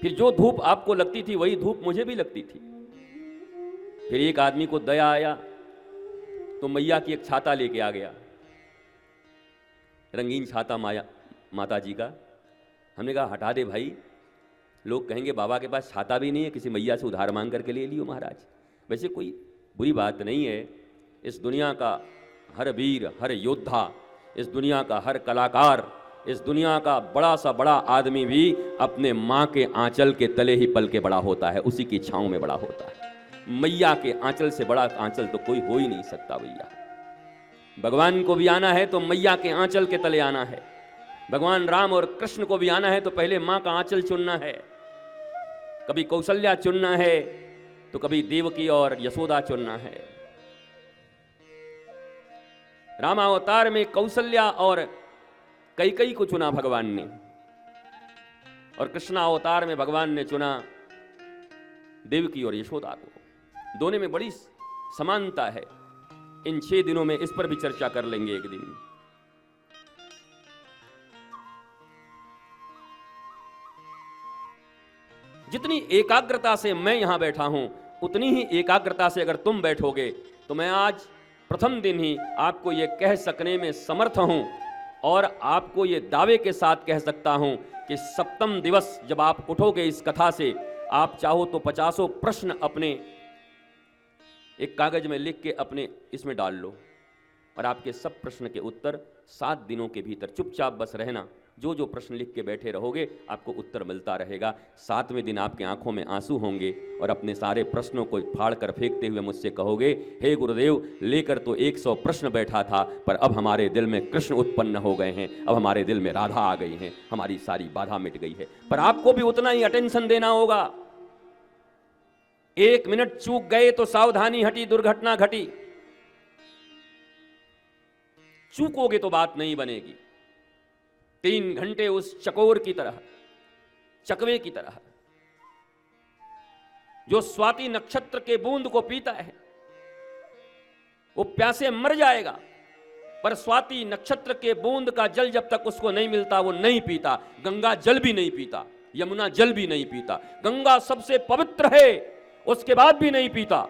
फिर जो धूप आपको लगती थी वही धूप मुझे भी लगती थी। फिर एक आदमी को दया आया तो मैया की एक छाता लेके आ गया, रंगीन छाता माता जी का। हमने कहा हटा दे भाई, लोग कहेंगे बाबा के पास छाता भी नहीं है, किसी मैया से उधार मांग करके ले लियो महाराज। वैसे कोई बुरी बात नहीं है। इस दुनिया का हर वीर, हर योद्धा, इस दुनिया का हर कलाकार, इस दुनिया का बड़ा सा बड़ा आदमी भी अपने माँ के आंचल के तले ही पल के बड़ा होता है, उसी की छाँव में बड़ा होता है। मैया के आंचल से बड़ा आंचल तो कोई हो ही नहीं सकता भैया। भगवान को भी आना है तो मैया के आंचल के तले आना है। भगवान राम और कृष्ण को भी आना है तो पहले माँ का आंचल चुनना है। कभी कौशल्या चुनना है तो कभी देवकी और यशोदा चुनना है। रामावतार में कौशल्या और कैकेयी को चुना भगवान ने, और कृष्णावतार में भगवान ने चुना देवकी और यशोदा को। दोनों में बड़ी समानता है। इन 6 दिनों में इस पर भी चर्चा कर लेंगे एक दिन। जितनी एकाग्रता से मैं यहां बैठा हूं, उतनी ही एकाग्रता से अगर तुम बैठोगे तो मैं आज प्रथम दिन ही आपको यह कह सकने में समर्थ हूं, और आपको यह दावे के साथ कह सकता हूं कि सप्तम दिवस जब आप उठोगे इस कथा से, आप चाहो तो 50 प्रश्न अपने एक कागज में लिख के अपने इसमें डाल लो, और आपके सब प्रश्न के उत्तर 7 दिनों के भीतर, चुपचाप बस रहना, जो जो प्रश्न लिख के बैठे रहोगे आपको उत्तर मिलता रहेगा। 7वें दिन आपकी आंखों में आंसू होंगे और अपने सारे प्रश्नों को फाड़ कर फेंकते हुए मुझसे कहोगे, हे गुरुदेव, लेकर तो 100 प्रश्न बैठा था, पर अब हमारे दिल में कृष्ण उत्पन्न हो गए हैं, अब हमारे दिल में राधा आ गई हैं, हमारी सारी बाधा मिट गई है। पर आपको भी उतना ही अटेंशन देना होगा। 1 मिनट चूक गए तो सावधानी हटी, दुर्घटना घटी। चूकोगे तो बात नहीं बनेगी। 3 घंटे उस चकोर की तरह, चकवे की तरह, जो स्वाति नक्षत्र के बूंद को पीता है, वो प्यासे मर जाएगा, पर स्वाति नक्षत्र के बूंद का जल जब तक उसको नहीं मिलता वो नहीं पीता। गंगा जल भी नहीं पीता, यमुना जल भी नहीं पीता, गंगा सबसे पवित्र है, उसके बाद भी नहीं पीता,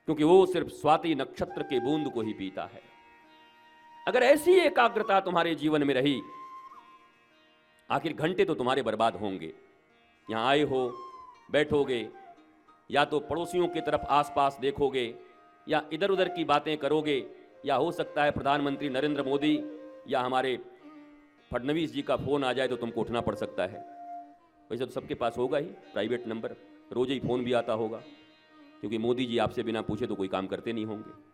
क्योंकि वो सिर्फ स्वाति नक्षत्र के बूंद को ही पीता है। अगर ऐसी एकाग्रता तुम्हारे जीवन में रही, आखिर घंटे तो तुम्हारे बर्बाद होंगे। यहां आए हो, बैठोगे, या तो पड़ोसियों की तरफ आसपास देखोगे, या इधर उधर की बातें करोगे, या हो सकता है प्रधानमंत्री नरेंद्र मोदी या हमारे फडणवीस जी का फोन आ जाए तो तुमको उठना पड़ सकता है। वैसे तो सबके पास होगा ही प्राइवेट नंबर, रोज ही फोन भी आता होगा, क्योंकि मोदी जी आपसे बिना पूछे तो कोई काम करते नहीं होंगे।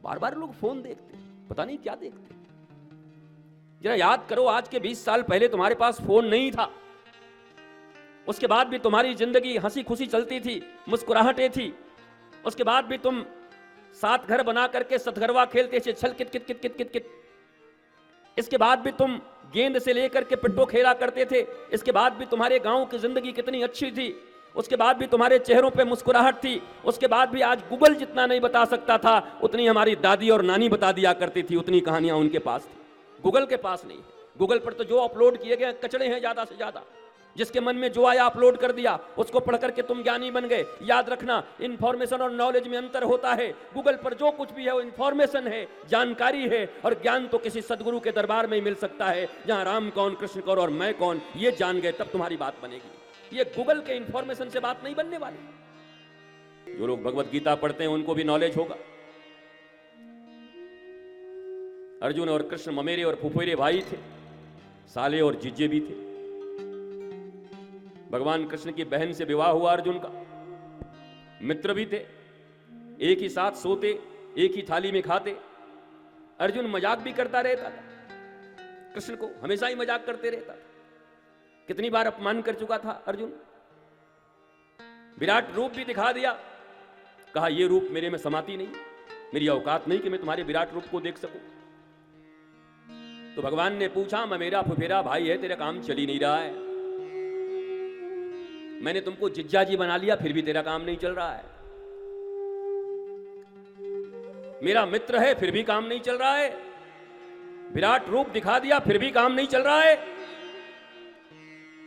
बार बार लोग फोन देखते, पता नहीं क्या देखते। जरा याद करो, आज के 20 साल पहले तुम्हारे पास फोन नहीं था, उसके बाद भी तुम्हारी जिंदगी हंसी खुशी चलती थी, मुस्कुराहटें थी। उसके बाद भी तुम 7 घर बना करके सतगरवा खेलते थे, छल कित कित कित कित कित कित। इसके बाद भी तुम गेंद से लेकर के पिट्टो खेला करते थे। इसके बाद भी तुम्हारे गांव की जिंदगी कितनी अच्छी थी। उसके बाद भी तुम्हारे चेहरों पे मुस्कुराहट थी। उसके बाद भी आज गूगल जितना नहीं बता सकता था, उतनी हमारी दादी और नानी बता दिया करती थी, उतनी कहानियां उनके पास थी। गूगल के पास नहीं है। गूगल पर तो जो अपलोड किए गए कचड़े हैं ज्यादा से ज्यादा। जिसके मन में जो आया अपलोड कर दिया, उसको पढ़ करके तुम ज्ञानी बन गए। याद रखना, इंफॉर्मेशन और नॉलेज में अंतर होता है। गूगल पर जो कुछ भी है वो इंफॉर्मेशन है, जानकारी है, और ज्ञान तो किसी सदगुरु के दरबार में ही मिल सकता है, जहां राम कौन, कृष्ण कौन और मैं कौन ये जान गए, तब तुम्हारी बात बनेगी। ये गूगल के इंफॉर्मेशन से बात नहीं बनने वाली। जो लोग भगवत गीता पढ़ते हैं उनको भी नॉलेज होगा। अर्जुन और कृष्ण ममेरे और फुफेरे भाई थे, साले और जीजे भी थे। भगवान कृष्ण की बहन से विवाह हुआ अर्जुन का, मित्र भी थे, एक ही साथ सोते, एक ही थाली में खाते। अर्जुन मजाक भी करता रहता था, कृष्ण को हमेशा ही मजाक करते रहता था। कितनी बार अपमान कर चुका था अर्जुन। विराट रूप भी दिखा दिया, कहा यह रूप मेरे में समाती नहीं, मेरी औकात नहीं कि मैं तुम्हारे विराट रूप को देख सकूं। तो भगवान ने पूछा, मैं मेरा फुफेरा भाई है, तेरा काम चल ही नहीं रहा है। मैंने तुमको जिज्जा जी बना लिया, फिर भी तेरा काम नहीं चल रहा है। मेरा मित्र है, फिर भी काम नहीं चल रहा है। विराट रूप दिखा दिया, फिर भी काम नहीं चल रहा है।